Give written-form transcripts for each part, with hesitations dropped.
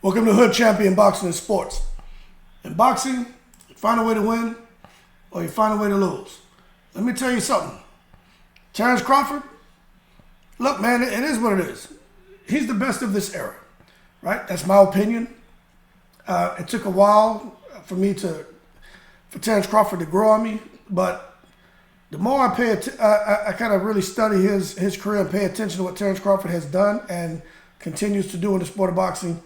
Welcome to Hood Champion Boxing and Sports. In boxing, you find a way to win or you find a way to lose. Let me tell you something. Terence Crawford, look, man, it is what it is. He's the best of this era, right? That's my opinion. It took a while for Terence Crawford to grow on me, but the more I kind of really study his career and pay attention to what Terence Crawford has done and continues to do in the sport of boxing,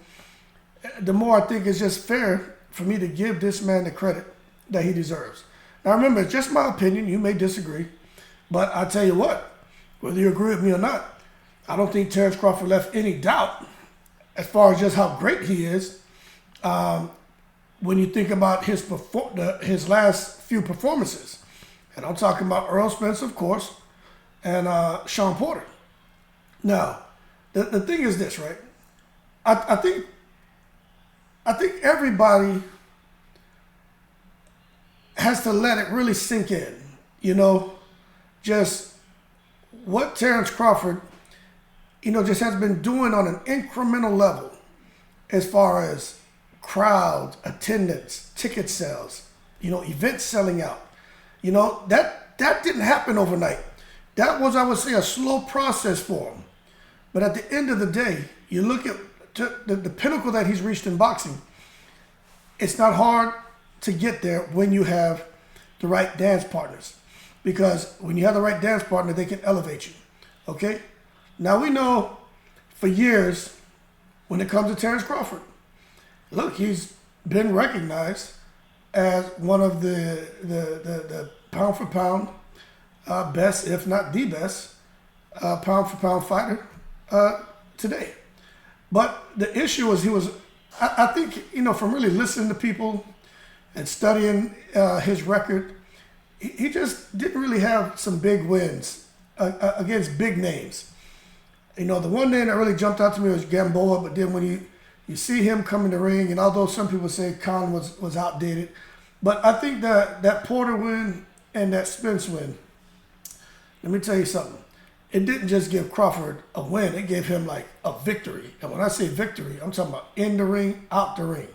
the more I think it's just fair for me to give this man the credit that he deserves. Now remember, it's just my opinion. You may disagree, but I tell you what, whether you agree with me or not, I don't think Terence Crawford left any doubt as far as just how great he is. When you think about his last few performances, and I'm talking about Earl Spence, of course, and Shawn Porter. Now, the thing is this, right? I think everybody has to let it really sink in, just what Terence Crawford, just has been doing on an incremental level as far as crowd attendance, ticket sales, events selling out. That didn't happen overnight. That was, I would say, a slow process for him. But at the end of the day, you look at the pinnacle that he's reached in boxing. It's not hard to get there when you have the right dance partners. Because when you have the right dance partner, they can elevate you. Okay? Now we know for years when it comes to Terence Crawford, look, he's been recognized as one of the pound for pound best, if not the best, pound for pound fighter today. But the issue is I think, from really listening to people and studying his record, he just didn't really have some big wins against big names. The one name that really jumped out to me was Gamboa, but then when you see him come in the ring, and although some people say Khan was outdated, but I think that Porter win and that Spence win, let me tell you something. It didn't just give Crawford a win. It gave him like a victory. And when I say victory, I'm talking about in the ring, out the ring.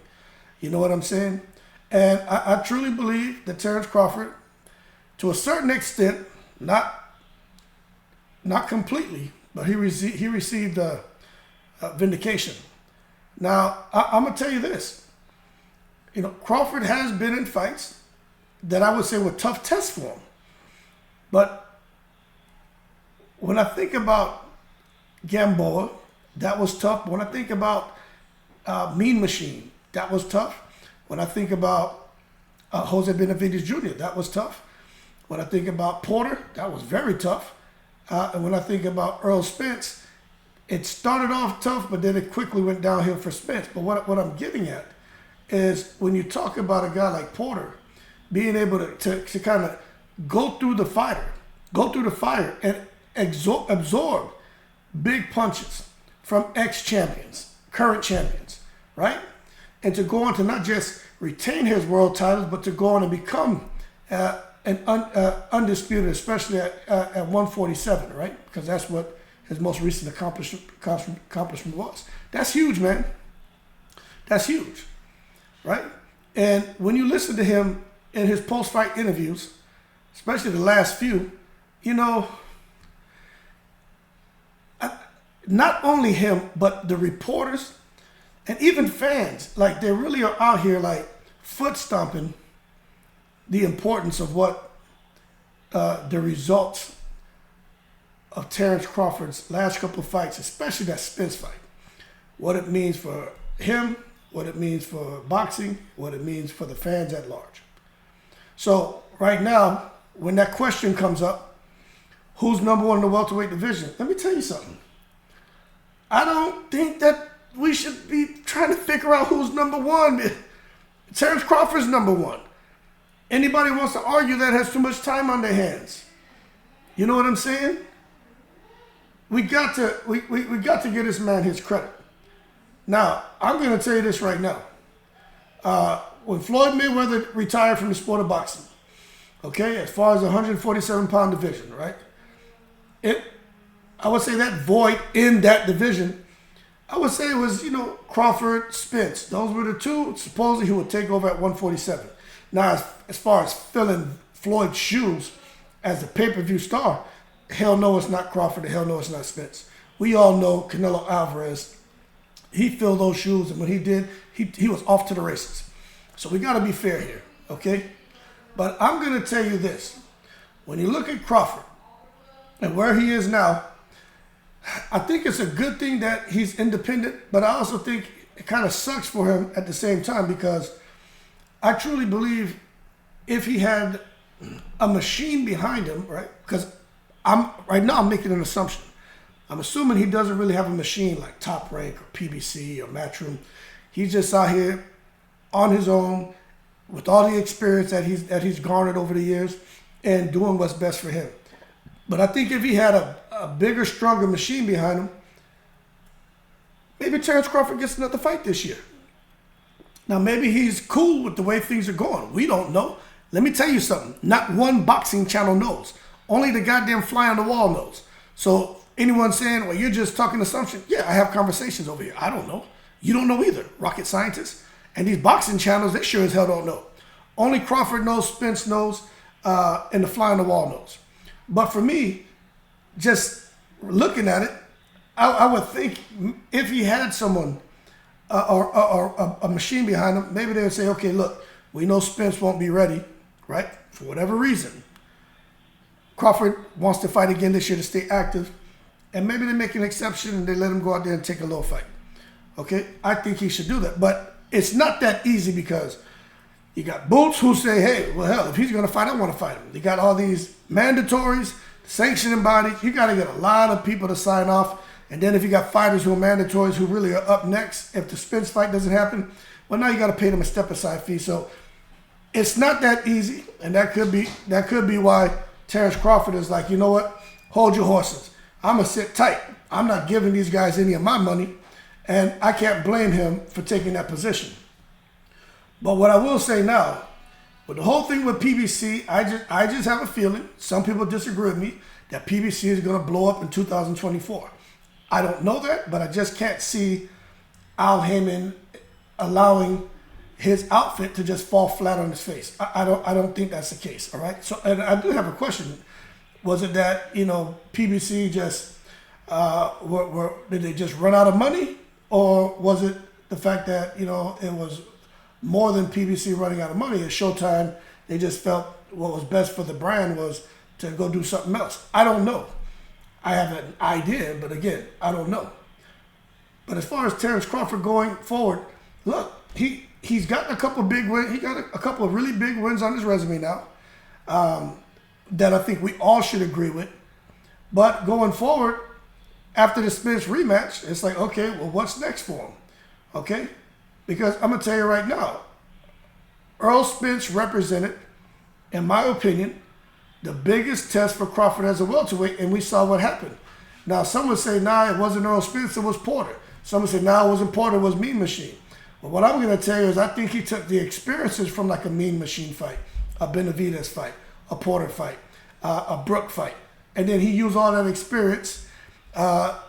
You know what I'm saying? And I truly believe that Terence Crawford, to a certain extent, not completely, but he received vindication. Now, I'm going to tell you this. Crawford has been in fights that I would say were tough tests for him. But when I think about Gamboa, that was tough. When I think about Mean Machine, that was tough. When I think about Jose Benavidez Jr., that was tough. When I think about Porter, that was very tough. And when I think about Earl Spence, it started off tough, but then it quickly went downhill for Spence. But what I'm getting at is when you talk about a guy like Porter being able to kind of go through the fire and absorb big punches from ex-champions, current champions, right? And to go on to not just retain his world titles, but to go on and become undisputed, especially at 147, right? Because that's what his most recent accomplishment was. That's huge, man. That's huge, right? And when you listen to him in his post-fight interviews, especially the last few, not only him, but the reporters and even fans, like they really are out here like foot stomping the importance of what the results of Terence Crawford's last couple of fights, especially that Spence fight, what it means for him, what it means for boxing, what it means for the fans at large. So right now, when that question comes up, who's number one in the welterweight division? Let me tell you something. I don't think that we should be trying to figure out who's number one. Terence Crawford's number one. Anybody wants to argue that has too much time on their hands. You know what I'm saying? We got to give this man his credit. Now, I'm going to tell you this right now. When Floyd Mayweather retired from the sport of boxing, okay, as far as the 147-pound division, right? I would say that void in that division I would say it was, Crawford, Spence. Those were the two supposedly who would take over at 147. Now, as far as filling Floyd's shoes as the pay-per-view star, hell no, it's not Crawford, and hell no, it's not Spence. We all know Canelo Alvarez, he filled those shoes, and when he did, he was off to the races. So we got to be fair here, okay? But I'm going to tell you this. When you look at Crawford and where he is now, I think it's a good thing that he's independent, but I also think it kind of sucks for him at the same time, because I truly believe if he had a machine behind him, right? Because right now I'm making an assumption. I'm assuming he doesn't really have a machine like Top Rank or PBC or Matchroom. He's just out here on his own with all the experience that he's garnered over the years and doing what's best for him. But I think if he had a bigger, stronger machine behind him, maybe Terence Crawford gets another fight this year. Now, maybe he's cool with the way things are going. We don't know. Let me tell you something. Not one boxing channel knows. Only the goddamn fly on the wall knows. So anyone saying, well, you're just talking assumption. Yeah, I have conversations over here. I don't know. You don't know either, rocket scientists. And these boxing channels, they sure as hell don't know. Only Crawford knows, Spence knows, and the fly on the wall knows. But for me, just looking at it, I would think if he had someone or a machine behind him, maybe they would say, okay, look, we know Spence won't be ready, right? For whatever reason. Crawford wants to fight again this year to stay active. And maybe they make an exception and they let him go out there and take a little fight. Okay? I think he should do that. But it's not that easy, because you got Boots who say, hey, well, hell, if he's going to fight, I want to fight him. You got all these mandatories, sanctioning bodies. You got to get a lot of people to sign off. And then if you got fighters who are mandatories who really are up next, if the Spence fight doesn't happen, well, now you got to pay them a step-aside fee. So it's not that easy, and that could be why Terence Crawford is like, you know what? Hold your horses. I'm going to sit tight. I'm not giving these guys any of my money, and I can't blame him for taking that position. But what I will say now, with the whole thing with PBC, I just have a feeling, some people disagree with me, that PBC is going to blow up in 2024. I don't know that, but I just can't see Al Heyman allowing his outfit to just fall flat on his face. I don't think that's the case, all right? So, and I do have a question. Was it that, PBC just, did they just run out of money? Or was it the fact that, it was more than PBC running out of money? At Showtime, they just felt what was best for the brand was to go do something else. I don't know. I have an idea, but again, I don't know. But as far as Terence Crawford going forward, look, he's got a couple of big wins. He got a couple of really big wins on his resume now that I think we all should agree with. But going forward, after the Spence rematch, it's like, okay, well, what's next for him? Okay? Because I'm going to tell you right now, Earl Spence represented, in my opinion, the biggest test for Crawford as a welterweight, and we saw what happened. Now, some would say, nah, it wasn't Earl Spence, it was Porter. Some would say, nah, it wasn't Porter, it was Mean Machine. But what I'm going to tell you is I think he took the experiences from like a Mean Machine fight, a Benavidez fight, a Porter fight, a Brook fight. And then he used all that experience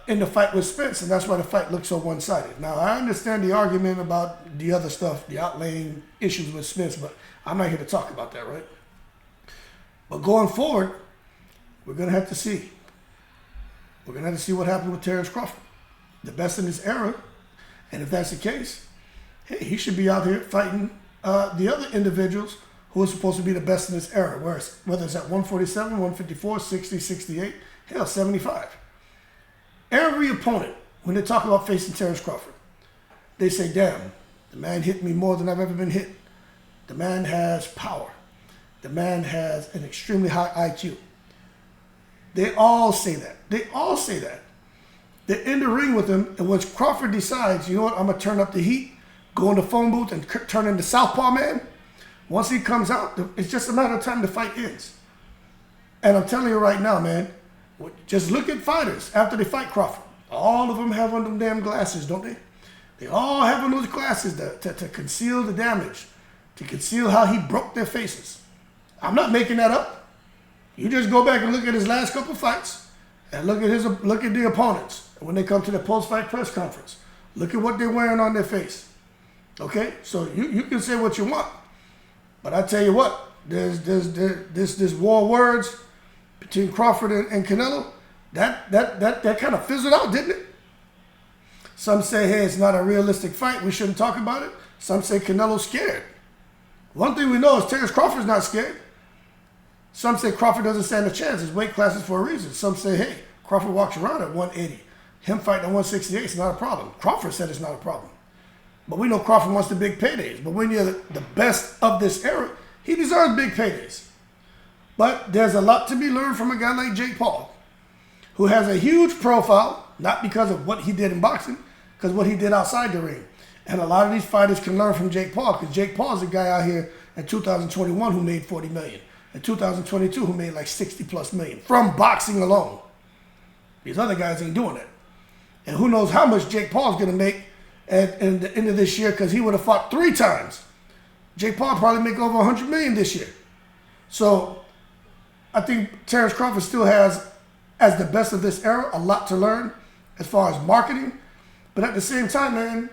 in the fight with Spence, and that's why the fight looked so one-sided. Now, I understand the argument about the other stuff, the outlaying issues with Spence, but I'm not here to talk about that, right? But going forward, we're going to have to see. We're going to have to see what happened with Terence Crawford, the best in his era. And if that's the case, hey, he should be out here fighting the other individuals who are supposed to be the best in this era, whether it's at 147, 154, 60, 68, hell, 75. Every opponent, when they talk about facing Terence Crawford, they say, damn, the man hit me more than I've ever been hit. The man has power. The man has an extremely high IQ. They all say that. They all say that. They're in the ring with him, and once Crawford decides, you know what, I'm going to turn up the heat, go in the phone booth and turn into Southpaw Man, once he comes out, it's just a matter of time the fight ends. And I'm telling you right now, man, just look at fighters after they fight Crawford. All of them have on them damn glasses, don't they? They all have on those glasses to conceal the damage, to conceal how he broke their faces. I'm not making that up. You just go back and look at his last couple fights and look at the opponents when they come to the post-fight press conference. Look at what they're wearing on their face. Okay? So you can say what you want. But I tell you what, there's this war of words between Crawford and Canelo. That kind of fizzled out, didn't it? Some say, hey, it's not a realistic fight. We shouldn't talk about it. Some say Canelo's scared. One thing we know is Terence Crawford's not scared. Some say Crawford doesn't stand a chance. His weight class is for a reason. Some say, hey, Crawford walks around at 180. Him fighting at 168 is not a problem. Crawford said it's not a problem. But we know Crawford wants the big paydays. But when you're the best of this era, he deserves big paydays. But there's a lot to be learned from a guy like Jake Paul, who has a huge profile, not because of what he did in boxing, because what he did outside the ring. And a lot of these fighters can learn from Jake Paul, because Jake Paul is a guy out here in 2021 who made $40 million. In 2022 who made like 60 plus million from boxing alone. These other guys ain't doing it. And who knows how much Jake Paul's going to make at the end of this year, because he would have fought 3 times. Jake Paul probably make over 100 million this year. So I think Terence Crawford still has, as the best of this era, a lot to learn as far as marketing. But at the same time, man,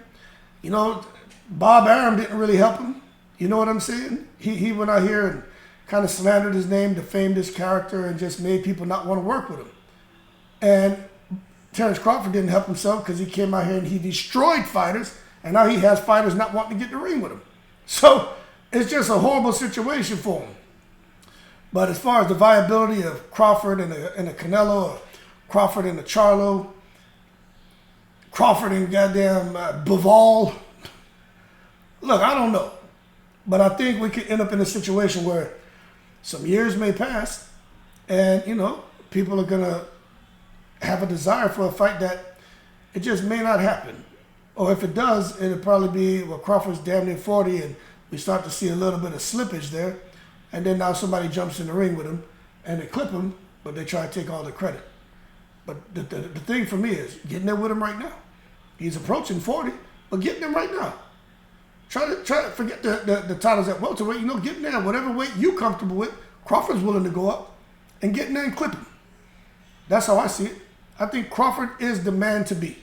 you know, Bob Arum didn't really help him. You know what I'm saying? He went out here and kind of slandered his name, defamed his character, and just made people not want to work with him. And Terence Crawford didn't help himself, because he came out here and he destroyed fighters, and now he has fighters not wanting to get in the ring with him. So it's just a horrible situation for him. But as far as the viability of Crawford and a Canelo, or Crawford and a Charlo, Crawford and goddamn Bivol, look, I don't know. But I think we could end up in a situation where some years may pass, and, you know, people are going to have a desire for a fight that it just may not happen. Or if it does, it'll probably be, well, Crawford's damn near 40, and we start to see a little bit of slippage there. And then now somebody jumps in the ring with him, and they clip him, but they try to take all the credit. But the thing for me is getting there with him right now. He's approaching 40, but getting there right now. Try to forget the titles at welterweight. You know, get in there, whatever weight you comfortable with. Crawford's willing to go up and get in there and clip him. That's how I see it. I think Crawford is the man to beat,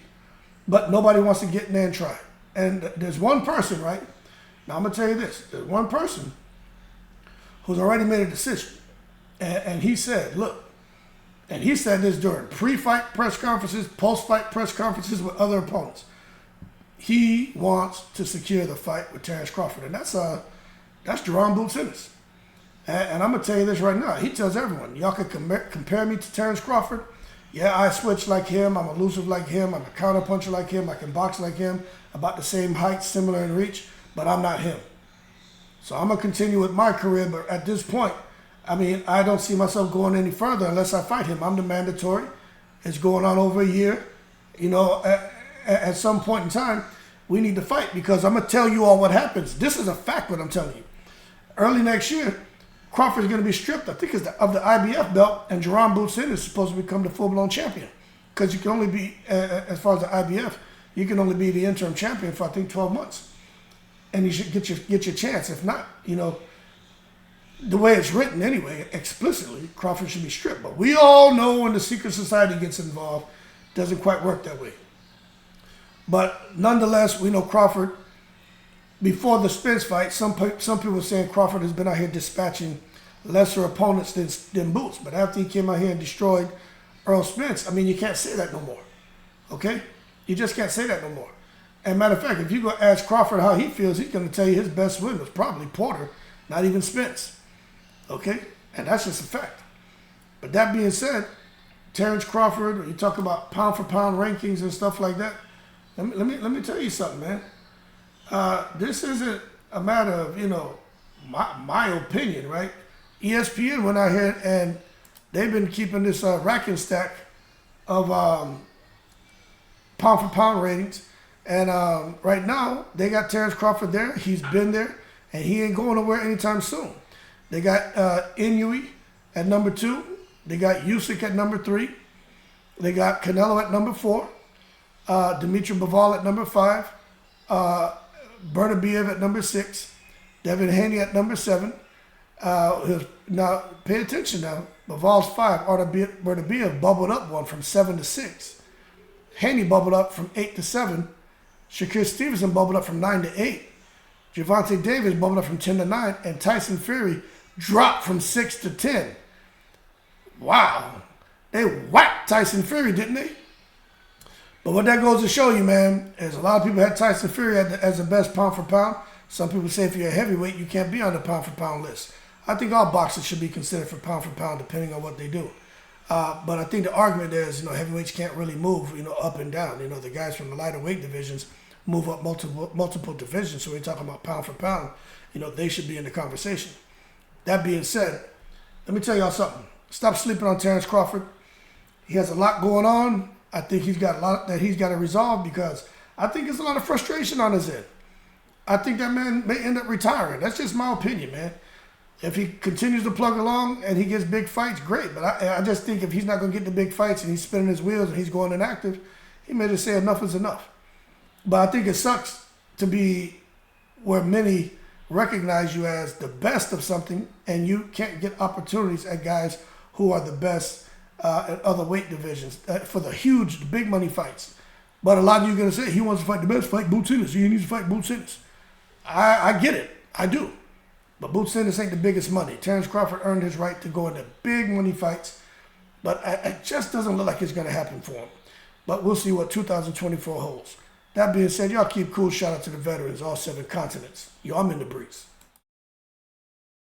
but nobody wants to get in there and try. And there's one person, right? Now I'm gonna tell you this: there's one person who's already made a decision, and he said, look, and he said this during pre-fight press conferences, post-fight press conferences with other opponents. He wants to secure the fight with Terence Crawford, and that's Jerome Boots Ennis. And I'm gonna tell you this right now. He tells everyone, y'all can compare me to Terence Crawford. Yeah, I switch like him. I'm elusive like him. I'm a counterpuncher like him. I can box like him. About the same height, similar in reach, but I'm not him. So I'm gonna continue with my career. But at this point, I mean, I don't see myself going any further unless I fight him. I'm the mandatory. It's going on over a year. You know, at some point in time, we need to fight, because I'm going to tell you all what happens. This is a fact, what I'm telling you. Early next year, Crawford's going to be stripped, I think, of the IBF belt, and Jerome Boots Ennis is supposed to become the full-blown champion. Because you can only be, as far as the IBF, you can only be the interim champion for, I think, 12 months. And you should get your chance. If not, you know, the way it's written anyway, explicitly, Crawford should be stripped. But we all know when the secret society gets involved, it doesn't quite work that way. But nonetheless, we know Crawford, before the Spence fight, some people were saying Crawford has been out here dispatching lesser opponents than Boots. But after he came out here and destroyed Earl Spence, I mean, you can't say that no more. Okay? You just can't say that no more. And matter of fact, if you go ask Crawford how he feels, he's going to tell you his best win was probably Porter, not even Spence. Okay? And that's just a fact. But that being said, Terence Crawford, when you talk about pound for pound rankings and stuff like that, let me tell you something, man. This isn't a matter of, you know, my opinion, right? ESPN went out here and they've been keeping this rack and stack of pound for pound ratings. And right now, they got Terence Crawford there. He's been there, and he ain't going nowhere anytime soon. They got Inoue at number 2. They got Usyk at number 3. They got Canelo at number 4. Dimitri Bivol at number 5. Bernabeev at number 6. Devin Haney at number 7. Now, pay attention now. Bivol's 5. Bernabeev bubbled up one from 7 to 6. Haney bubbled up from 8 to 7. Shakur Stevenson bubbled up from 9-8. Gervonta Davis bubbled up from 10-9. And Tyson Fury dropped from 6-10. Wow. They whacked Tyson Fury, didn't they? But what that goes to show you, man, is a lot of people had Tyson Fury as the best pound for pound. Some people say if you're a heavyweight, you can't be on the pound for pound list. I think all boxers should be considered for pound depending on what they do. But I think the argument there is, heavyweights can't really move, up and down. The guys from the lighter weight divisions move up multiple divisions. So we're talking about pound for pound, they should be in the conversation. That being said, let me tell y'all something. Stop sleeping on Terence Crawford. He has a lot going on. I think he's got a lot that he's got to resolve because I think there's a lot of frustration on his end. I think that man may end up retiring. That's just my opinion, man. If he continues to plug along and he gets big fights, great. But I just think if he's not going to get the big fights and he's spinning his wheels and he's going inactive, he may just say enough is enough. But I think it sucks to be where many recognize you as the best of something and you can't get opportunities at guys who are the best at other weight divisions for the huge, big money fights. But a lot of you are going to say, he wants to fight the best, fight Boots Ennis. He needs to fight Boots Ennis. I get it. I do. But Boots Ennis ain't the biggest money. Terence Crawford earned his right to go into big money fights. But it just doesn't look like it's going to happen for him. But we'll see what 2024 holds. That being said, y'all keep cool. Shout out to the veterans, all 7 continents. Yo, I'm in the breeze.